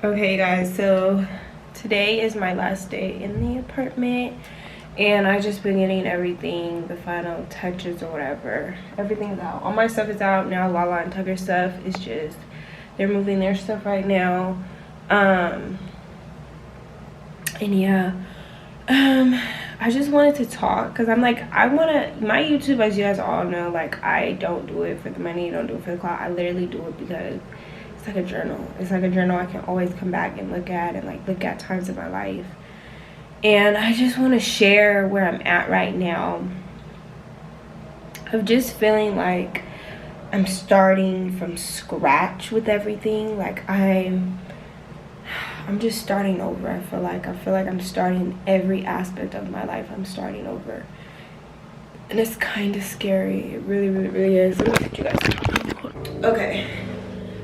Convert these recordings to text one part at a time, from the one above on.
Okay guys, so today is my last day in the apartment and I just been getting everything, the final touches or whatever. Everything's out. All my stuff is out now. Lala and Tucker stuff is just, they're moving their stuff right now. And yeah, I just wanted to talk because I'm like, my YouTube, as you guys all know, like I don't do it for the money, don't do it for the clout. I literally do it because it's like a journal. It's like a journal I can always come back and look at, and like look at times of my life. And I just want to share where I'm at right now. I'm just feeling like I'm starting from scratch with everything. Like I'm just starting over. I feel like I'm starting every aspect of my life. I'm starting over. And it's kind of scary. It really, really, really is. Let me get you guys. Okay.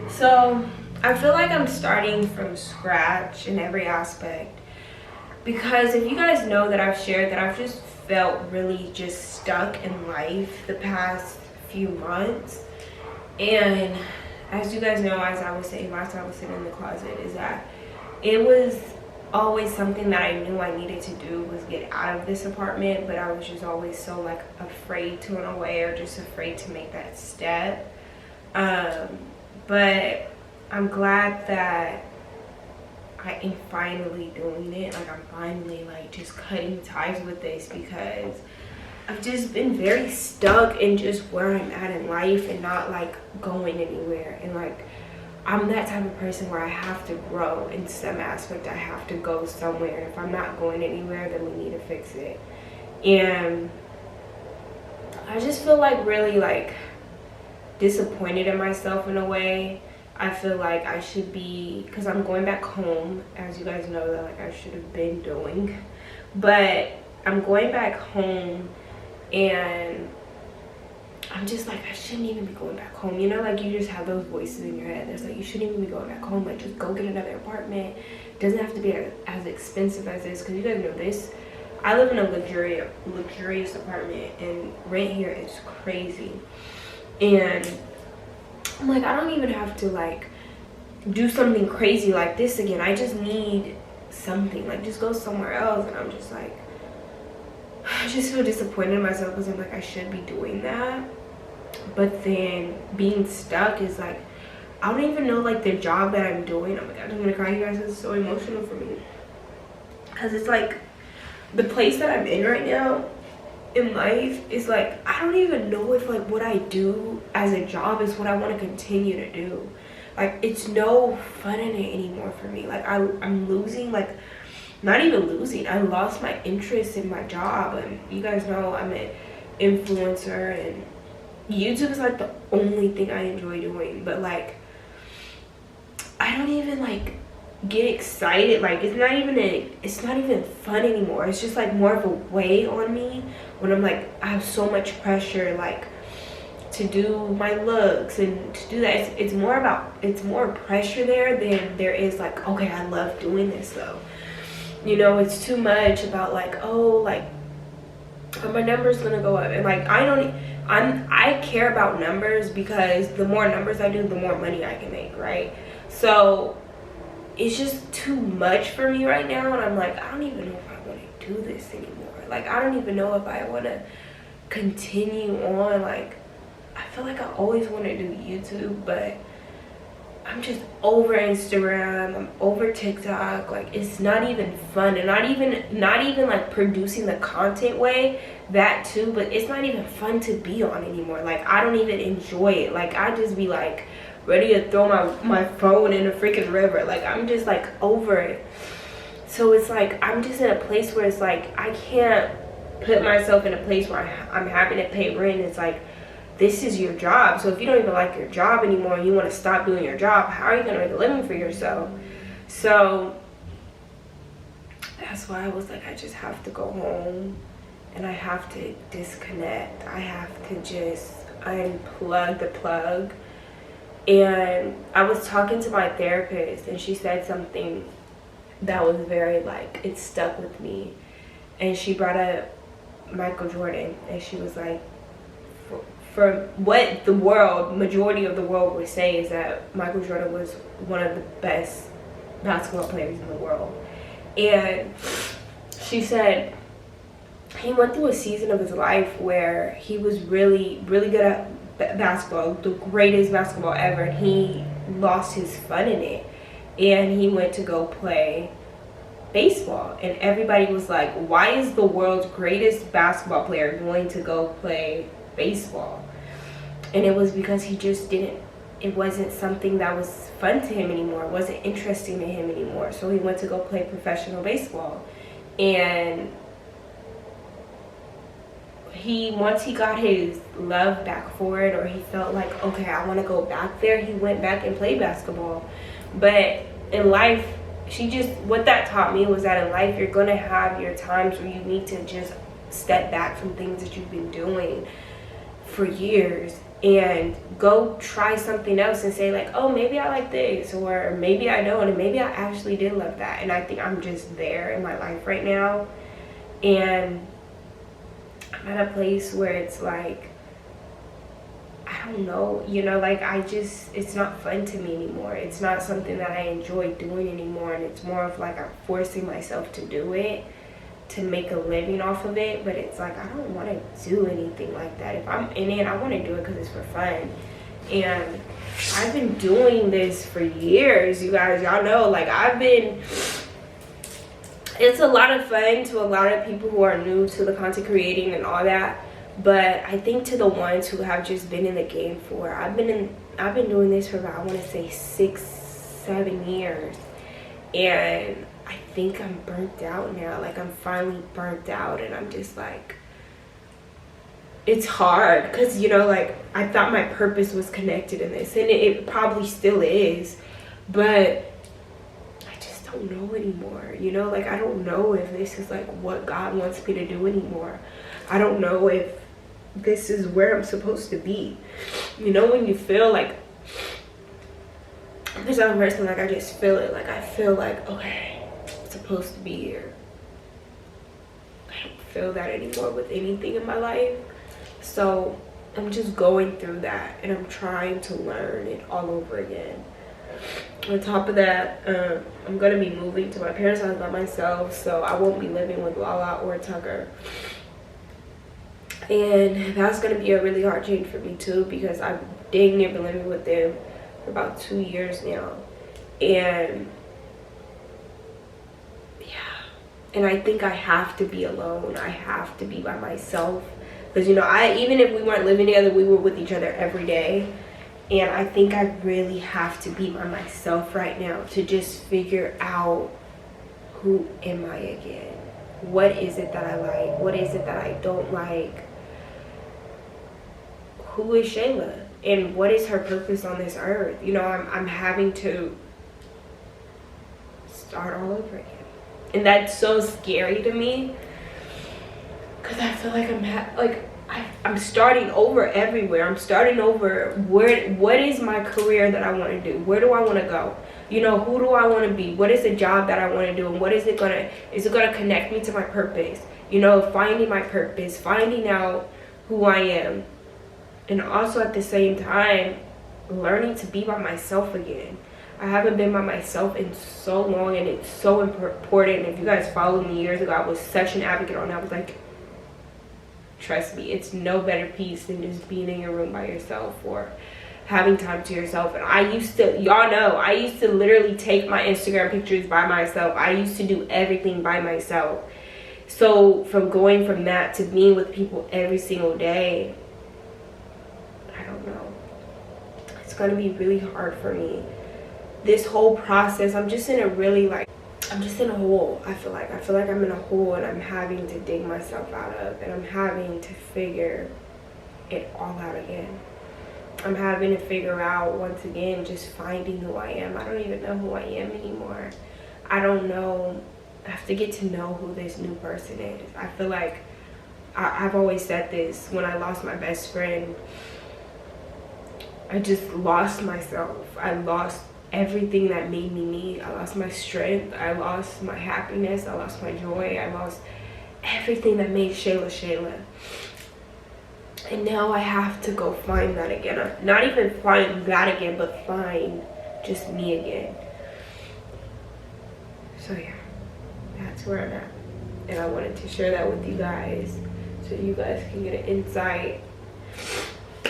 So I feel like I'm starting from scratch in every aspect, because if you guys know that I've shared that I've just felt really just stuck in life the past few months. And as you guys know, as I was saying last time I was sitting in the closet, is that it was always something that I knew I needed to do, was get out of this apartment, but I was just always so like afraid to, in a way, or just afraid to make that step. But I'm glad that I am finally doing it. Like I'm finally like just cutting ties with this, because I've just been very stuck in just where I'm at in life and not like going anywhere. And like I'm that type of person where I have to grow in some aspect. I have to go somewhere. If I'm not going anywhere, then we need to fix it. And I just feel like really like disappointed in myself in a way. I feel like I should be, because I'm going back home, as you guys know, that like I should have been doing, but I'm going back home and I'm just like, I shouldn't even be going back home. You know, like you just have those voices in your head that's like, you shouldn't even be going back home. Like just go get another apartment. It doesn't have to be as expensive as this, because you guys know this. I live in a luxurious apartment and rent here is crazy. And I'm like, I don't even have to like do something crazy like this again. I just need something, like just go somewhere else. And I'm just like, I just feel disappointed in myself, because I'm like, I should be doing that. But then being stuck is like, I don't even know like the job that I'm doing. Oh my god, I'm gonna cry, you guys. It's so emotional for me, because it's like the place that I'm in right now in life is like, I don't even know if like what I do as a job is what I want to continue to do. Like it's no fun in it anymore for me. Like I'm losing, like not even losing, I lost my interest in my job. And you guys know I'm an influencer and YouTube is like the only thing I enjoy doing. But like I don't even like get excited. Like it's not even fun anymore. It's just like more of a weight on me when I'm like, I have so much pressure like to do my looks and to do that. It's more pressure there than there is like, okay, I love doing this though. You know, it's too much about like, oh, like are my numbers gonna go up? And like I care about numbers, because the more numbers I do, the more money I can make, right? So it's just too much for me right now, and I'm like, I don't even know if I want to do this anymore. Like I don't even know if I want to continue on. Like I feel like I always want to do YouTube, but I'm just over Instagram, I'm over TikTok. Like it's not even fun, and not even like producing the content way, that too, but it's not even fun to be on anymore. Like I don't even enjoy it. Like I just be like ready to throw my phone in a freaking river. Like I'm just like over it. So it's like I'm just in a place where it's like I can't put myself in a place where I'm happy to pay rent. It's like, this is your job. So if you don't even like your job anymore and you want to stop doing your job, how are you going to make a living for yourself? So that's why I was like, I just have to go home and I have to disconnect. I have to just unplug the plug. And I was talking to my therapist and she said something that was very like, it stuck with me. And she brought up Michael Jordan, and she was like, for what the majority of the world would say is that Michael Jordan was one of the best basketball players in the world. And she said he went through a season of his life where he was really, really good at basketball, the greatest basketball ever, and he lost his fun in it. And he went to go play baseball. And everybody was like, why is the world's greatest basketball player going to go play baseball? And it was because he just didn't, it wasn't something that was fun to him anymore. It wasn't interesting to him anymore. So he went to go play professional baseball. And once he got his love back for it, or he felt like, okay, I want to go back there, he went back and played basketball. But in life, what that taught me was that in life, you're going to have your times where you need to just step back from things that you've been doing for years and go try something else and say like, oh, maybe I like this, or maybe I don't, and maybe I actually did love that. And I think I'm just there in my life right now, and I'm at a place where it's like, I don't know, like it's not fun to me anymore. It's not something that I enjoy doing anymore, and it's more of like I'm forcing myself to do it to make a living off of it. But it's like, I don't want to do anything like that. If I'm in it, I want to do it because it's for fun. And I've been doing this for years, you guys. Y'all know, like it's a lot of fun to a lot of people who are new to the content creating and all that. But I think to the ones who have just been in the game for, I've been doing this for about, I want to say 6-7 years. And I think I'm burnt out now. Like, I'm finally burnt out, and I'm just like, it's hard because, like, I thought my purpose was connected in this, and it probably still is, but I just don't know anymore. Like, I don't know if this is like what God wants me to do anymore. I don't know if this is where I'm supposed to be. When you feel like, there's a person, like, I just feel it. Like, I feel like, okay, I'm supposed to be here. I don't feel that anymore with anything in my life. So I'm just going through that, and I'm trying to learn it all over again. On top of that, I'm going to be moving to my parents' house by myself, so I won't be living with Lala or Tucker. And that's going to be a really hard change for me too, because I've dang near been living with them for about 2 years now. And yeah, and I think I have to be alone. I have to be by myself, because even if we weren't living together, we were with each other every day. And I think I really have to be by myself right now to just figure out, who am I again? What is it that I like? What is it that I don't like? Who is Shayla? And what is her purpose on this earth? I'm having to start all over again. And that's so scary to me, because I feel like I'm starting over everywhere. I'm starting over. What is my career that I want to do? Where do I want to go? Who do I want to be? What is the job that I want to do? And is it gonna connect me to my purpose? Finding my purpose, finding out who I am. And also at the same time, learning to be by myself again. I haven't been by myself in so long, and it's so important. If you guys followed me years ago, I was such an advocate on that. I was like, trust me, it's no better peace than just being in your room by yourself or having time to yourself. And y'all know, I used to literally take my Instagram pictures by myself. I used to do everything by myself. So going from that to being with people every single day, I don't know. It's going to be really hard for me. This whole process, I'm just in a hole. I feel like I'm in a hole, and I'm having to dig myself out of, and I'm having to figure it all out again. I'm having to figure out, once again, just finding who I am. I don't even know who I am anymore. I don't know. I have to get to know who this new person is. I feel like I've always said this. When I lost my best friend, I just lost myself. I lost everything that made me me. I lost my strength. I lost my happiness. I lost my joy. I lost everything that made Shayla Shayla. And now I have to go find that again. Not even find that again, but find just me again. So yeah, that's where I'm at. And I wanted to share that with you guys so you guys can get an insight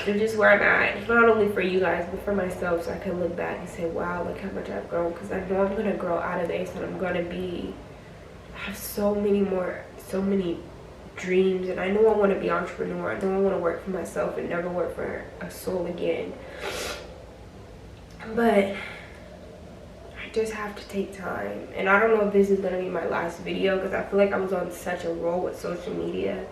and just where I'm at, not only for you guys but for myself, so I can look back and say, wow, look how much I've grown. Because I know I'm gonna grow out of this, and I'm gonna have so many dreams, and I know I want to be an entrepreneur. I know I want to work for myself and never work for a soul again, but I just have to take time. And I don't know if this is gonna be my last video, because I feel like I was on such a roll with social media,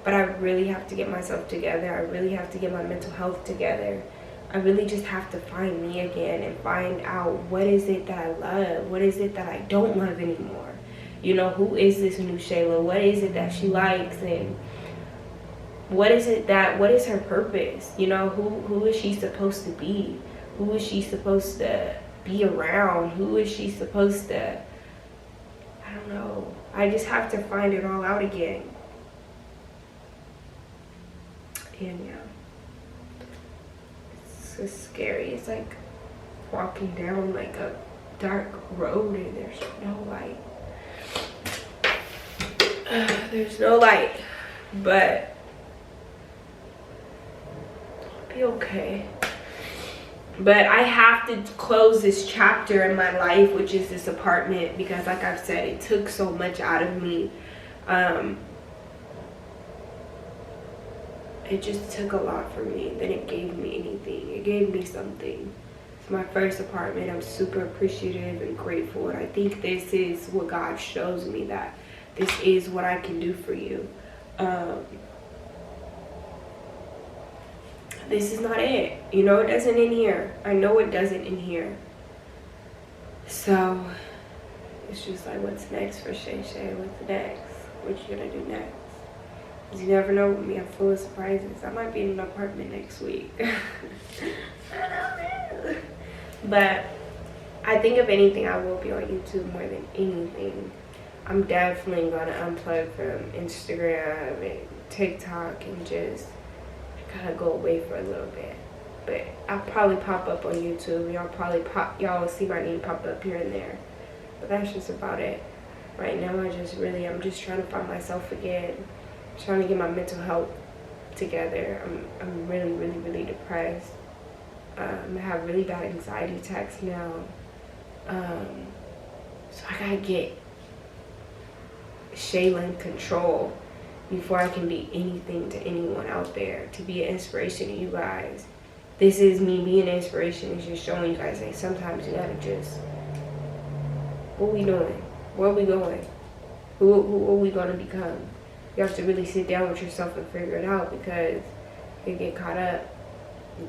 but I really have to get myself together. I really have to get my mental health together. I really just have to find me again and find out what is it that I love, what is it that I don't love anymore. You know, who is this new Shayla? What is it that she likes? And what is her purpose? You know, who is she supposed to be? Who is she supposed to be around? Who is she supposed to, I don't know. I just have to find it all out again. And yeah, it's so scary. It's like walking down like a dark road and there's no light. There's no light, but I'll be okay. But I have to close this chapter in my life, which is this apartment, because like I've said, it took so much out of me. It just took a lot from me. Then it gave me anything. It gave me something. It's my first apartment. I'm super appreciative and grateful, and I think this is what God shows me, that this is what I can do for you. This is not it. You know, it doesn't end here. I know it doesn't end here. So it's just like, what's next for Shay Shay? What's next? What you gonna do next? Because you never know with me. I'm full of surprises. I might be in an apartment next week. I don't know. But I think if anything, I will be on YouTube more than anything. I'm definitely gonna unplug from Instagram and TikTok and just kind of go away for a little bit. But I'll probably pop up on YouTube. Y'all will see my name pop up here and there. But that's just about it. Right now, I'm just trying to find myself again. Trying to get my mental health together. I'm really, really, really depressed. I have really bad anxiety attacks now. So I gotta get Shayla in control before I can be anything to anyone out there, to be an inspiration to you guys. This is me being an inspiration. It's just showing you guys that sometimes you gotta just, what we doing? Where are we going? Who are we gonna become? You have to really sit down with yourself and figure it out, because you get caught up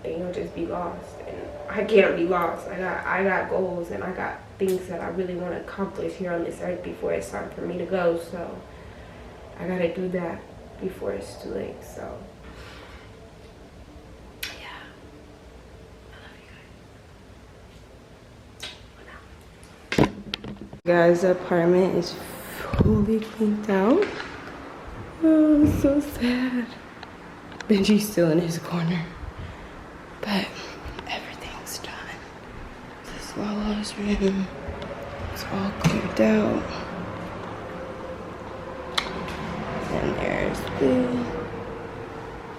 and you'll just be lost. And I can't be lost. I got goals, and I got things that I really want to accomplish here on this earth before it's time for me to go. So I gotta do that before it's too late. So yeah, I love you guys. The apartment is fully cleaned out. Oh, I'm so sad. Benji's still in his corner, but everything's done. This Lala's room is all cleared out. And there's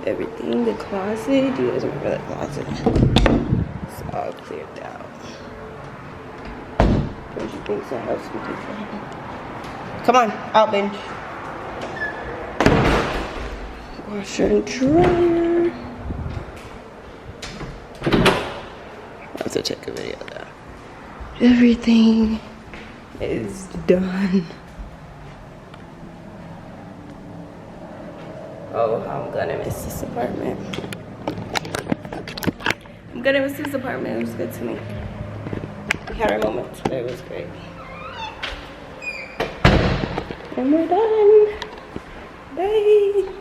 everything, the closet. You guys remember the closet? It's all cleared out. Benji thinks I have something for him. Come on, out, Benji. Washer and dryer. I have to take a video of that. Everything is done. Oh, I'm gonna miss this apartment. I'm gonna miss this apartment. It was good to me. We had our moments, but it was great. And we're done. Bye.